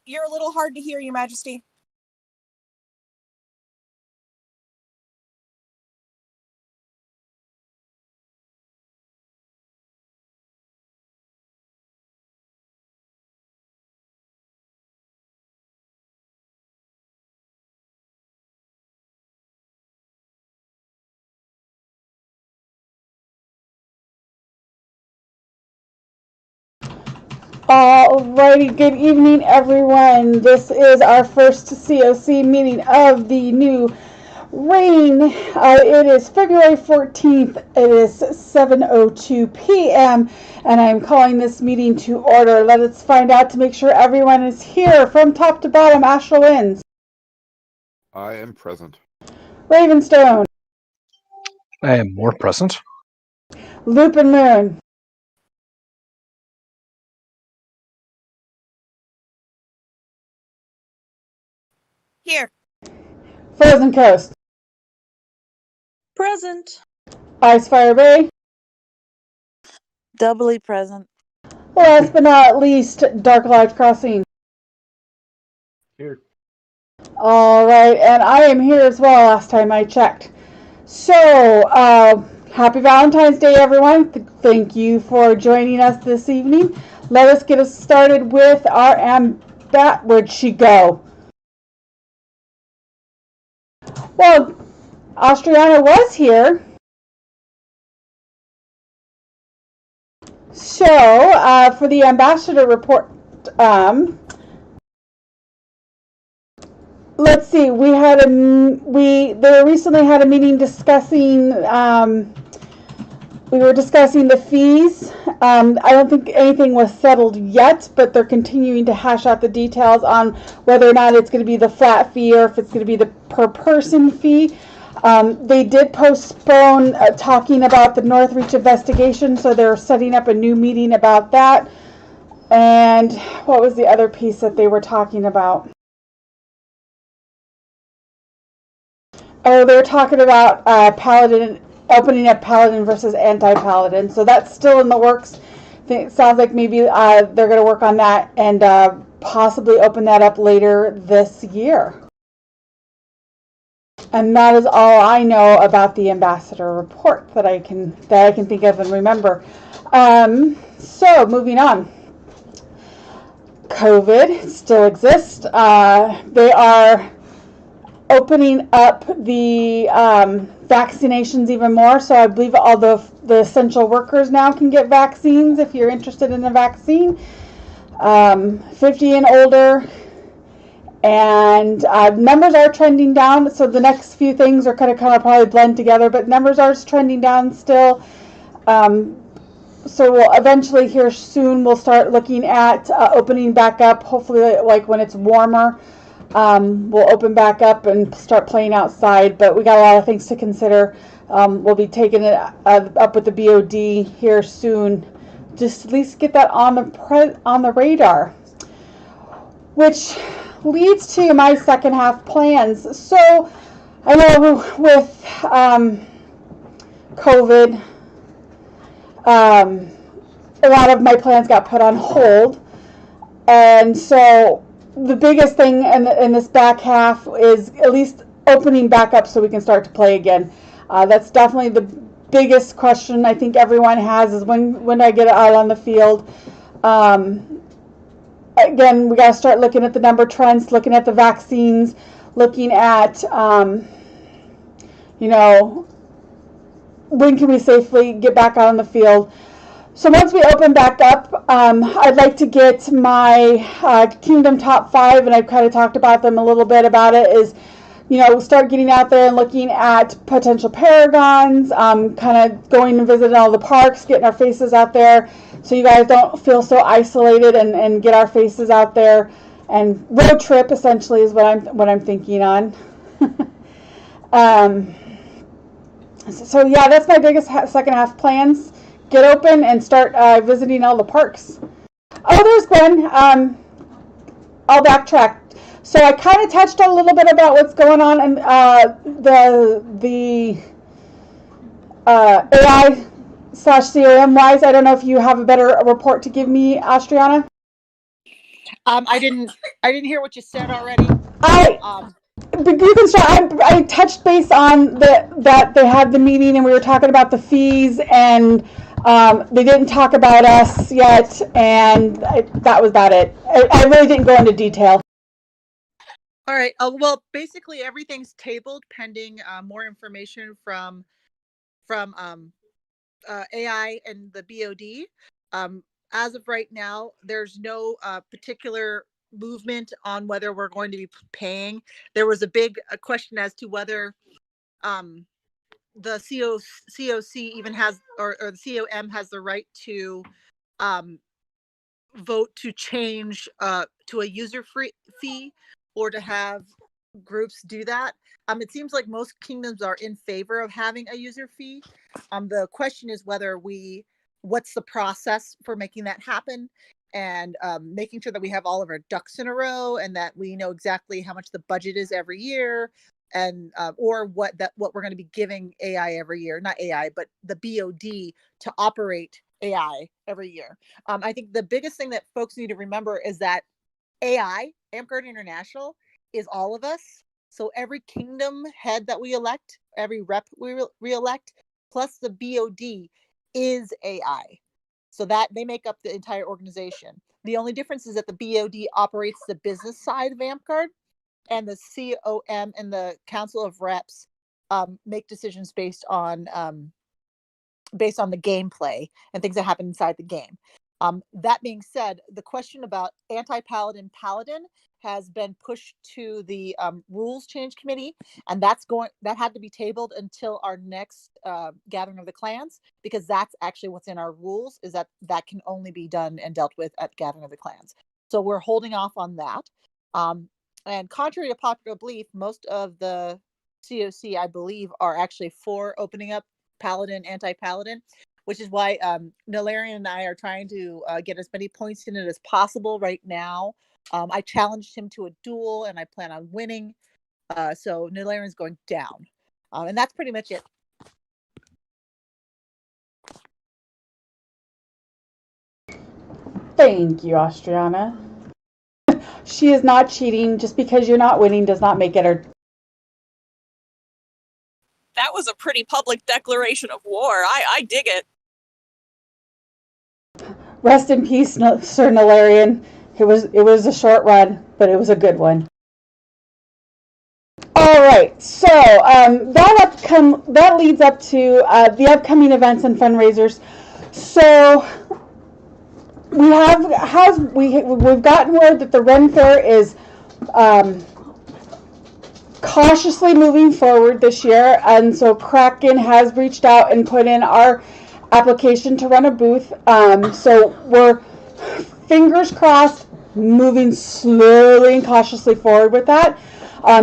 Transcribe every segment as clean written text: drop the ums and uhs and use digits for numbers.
You're a little hard to hear, Your Majesty. Alrighty, good evening everyone. This is our first CoC meeting of the new reign. It is February 14th. It is 7:02 p.m. and I'm calling this meeting to order. Let us find out to make sure everyone is here from top to bottom. Astral Winds. I am present. Ravenstone. I am more present. Lupin Moon. Here. Frozen Coast. Present. Icefire Bay. Doubly present. Last but not least, Dark Lodge Crossing. Here. Alright, and I am here as well last time I checked. So, happy Valentine's Day, everyone. Thank you for joining us this evening. Let us get us started with our where'd she go? Well, Austriana was here. So, for the ambassador report, let's see. They recently had a meeting discussing. We were discussing the fees. I don't think anything was settled yet, but they're continuing to hash out the details on whether or not it's going to be the flat fee or if it's going to be the per person fee. They did postpone talking about the Northreach investigation, so they're setting up a new meeting about that. And what was the other piece that they were talking about? Oh, they were talking about Paladin, opening up Paladin versus anti-Paladin. So that's still in the works. It sounds like maybe they're going to work on that and possibly open that up later this year. And that is all I know about the ambassador report that I can think of and remember. So moving on. COVID still exists. They are opening up the vaccinations even more. So I believe all the essential workers now can get vaccines if you're interested in a vaccine. 50 and older. And numbers are trending down, so the next few things are kind of probably blend together, but numbers are trending down still. So we'll eventually here soon we'll start looking at opening back up, hopefully like when it's warmer. We'll open back up and start playing outside, but we got a lot of things to consider. We'll be taking it up with the BoD here soon, just at least get that on the radar, which leads to my second half plans. So I know with COVID, a lot of my plans got put on hold, and so the biggest thing in this back half is at least opening back up so we can start to play again. That's definitely the biggest question I think everyone has, is when do I get out on the field. Again, we got to start looking at the number trends, looking at the vaccines, looking at, when can we safely get back out on the field. So once we open back up, I'd like to get my Kingdom top 5, and I've kind of talked about them a little bit about it, is, start getting out there and looking at potential paragons, kind of going and visiting all the parks, getting our faces out there, so you guys don't feel so isolated, and get our faces out there. And road trip essentially is what I'm thinking on. So yeah, that's my biggest second half plans. Get open and start visiting all the parks. Oh, there's Gwen. I'll backtrack. So I kind of touched a little bit about what's going on in the AI/CRM wise. I don't know if you have a better report to give me, Austriana. I didn't hear what you said already. I touched base on that they had the meeting and we were talking about the fees and they didn't talk about us yet, and that was about it. I really didn't go into detail. All right. Well, basically everything's tabled pending more information from AI and the BoD. As of right now, there's no particular movement on whether we're going to be paying. There was a big question as to whether the COC even has, or the COM has the right to vote to change to a user fee, or to have groups do that. It seems like most kingdoms are in favor of having a user fee. The question is what's the process for making that happen, and making sure that we have all of our ducks in a row and that we know exactly how much the budget is every year, and or what we're going to be giving AI every year, not AI, but the BoD to operate AI every year. I think the biggest thing that folks need to remember is that AI, Amguard International, is all of us. So every kingdom head that we elect, every rep we re-elect, plus the BoD is AI. So that they make up the entire organization. The only difference is that the BoD operates the business side of Amguard, and the COM and the Council of Reps make decisions based on the gameplay and things that happen inside the game. That being said, the question about anti-paladin paladin has been pushed to the rules change committee, and that had to be tabled until our next gathering of the clans, because that's actually what's in our rules, is that can only be done and dealt with at gathering of the clans. So we're holding off on that. And contrary to popular belief, most of the COC, I believe, are actually for opening up paladin, anti-paladin, which is why Nilarian and I are trying to get as many points in it as possible right now. I challenged him to a duel and I plan on winning. So Nilarian's going down. And that's pretty much it. Thank you, Austriana. She is not cheating. Just because you're not winning does not make it her. That was a pretty public declaration of war. I dig it. Rest in peace, Sir Nilarian. It was a short run, but it was a good one. All right, so that leads up to the upcoming events and fundraisers. So we've gotten word that the Ren Fair is cautiously moving forward this year, and so Kraken has reached out and put in our application to run a booth. So we're, fingers crossed, moving slowly and cautiously forward with that.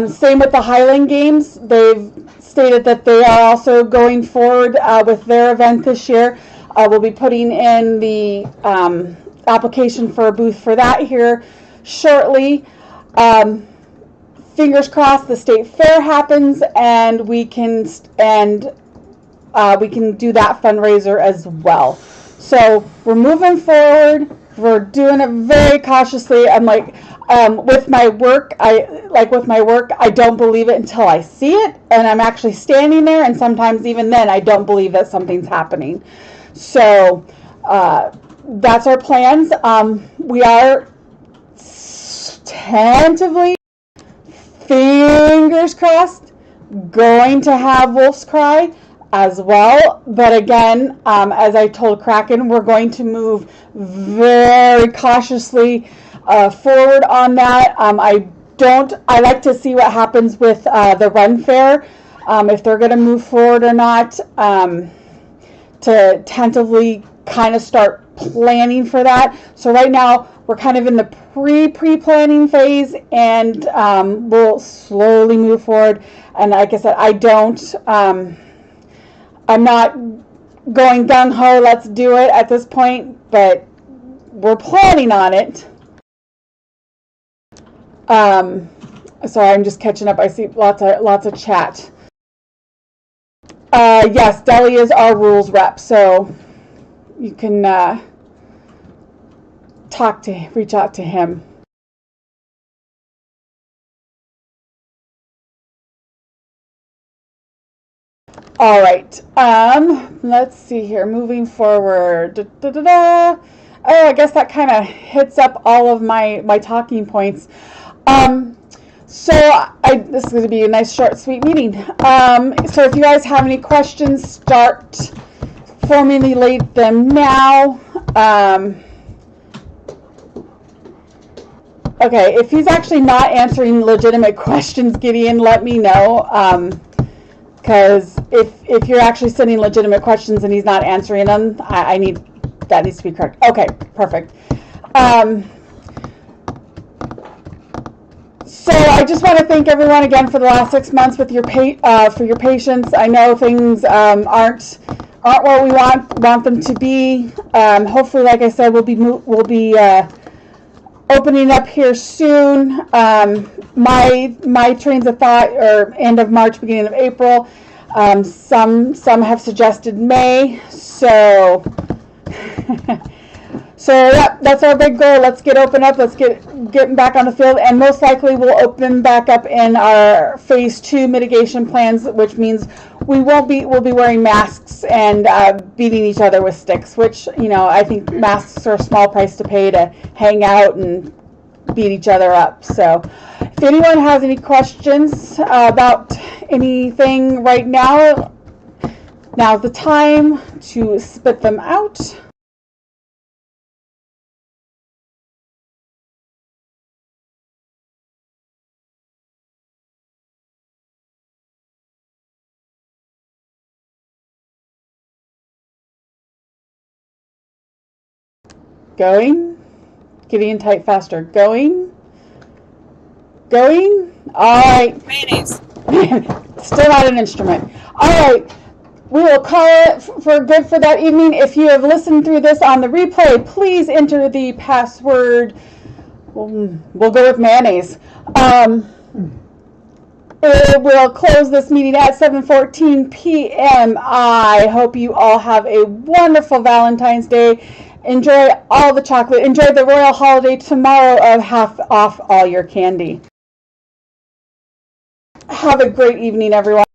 Same with the Highland Games. They've stated that they are also going forward with their event this year. We'll be putting in the application for a booth for that here shortly. Fingers crossed the state fair happens and we can do that fundraiser as well. So we're moving forward. We're doing it very cautiously. I'm like, with my work, I don't believe it until I see it, and I'm actually standing there, and sometimes even then I don't believe that something's happening. So that's our plans. We are tentatively, fingers crossed, going to have Wolf's Cry as well, but again, as I told Kraken, we're going to move very cautiously forward on that. I like to see what happens with the Run Fair, if they're going to move forward or not, to tentatively kind of start planning for that. So right now we're kind of in the pre-planning phase, and we'll slowly move forward. And like I said, I'm not going gung-ho, let's do it at this point, but we're planning on it. Sorry, I'm just catching up. I see lots of chat. Yes, Deli is our rules rep, so you can reach out to him. All right. Let's see here. Moving forward. Oh, I guess that kind of hits up all of my talking points. This is going to be a nice, short, sweet meeting. So if you guys have any questions, start formulate them now. Okay, if he's actually not answering legitimate questions, Gideon, let me know. Because if you're actually sending legitimate questions and he's not answering them, that needs to be correct. Okay, perfect. So I just want to thank everyone again for the last 6 months with your for your patience. I know things aren't what we want them to be. Hopefully, like I said, we'll be opening up here soon. My trains of thought are end of March, beginning of April. Some have suggested May. So that's our big goal. Let's get open up. Let's getting back on the field, and most likely we'll open back up in our phase 2 mitigation plans, which means we'll be wearing masks and beating each other with sticks. Which I think masks are a small price to pay to hang out and beat each other up. So if anyone has any questions about anything right now, now's the time to spit them out. Going? Getting tight faster. Going? All right. Mayonnaise. Still not an instrument. All right. We will call it for good for that evening. If you have listened through this on the replay, please enter the password. We'll go with mayonnaise. It will close this meeting at 7:14 p.m. I hope you all have a wonderful Valentine's Day. Enjoy all the chocolate. Enjoy the royal holiday tomorrow of half off all your candy. Have a great evening, everyone.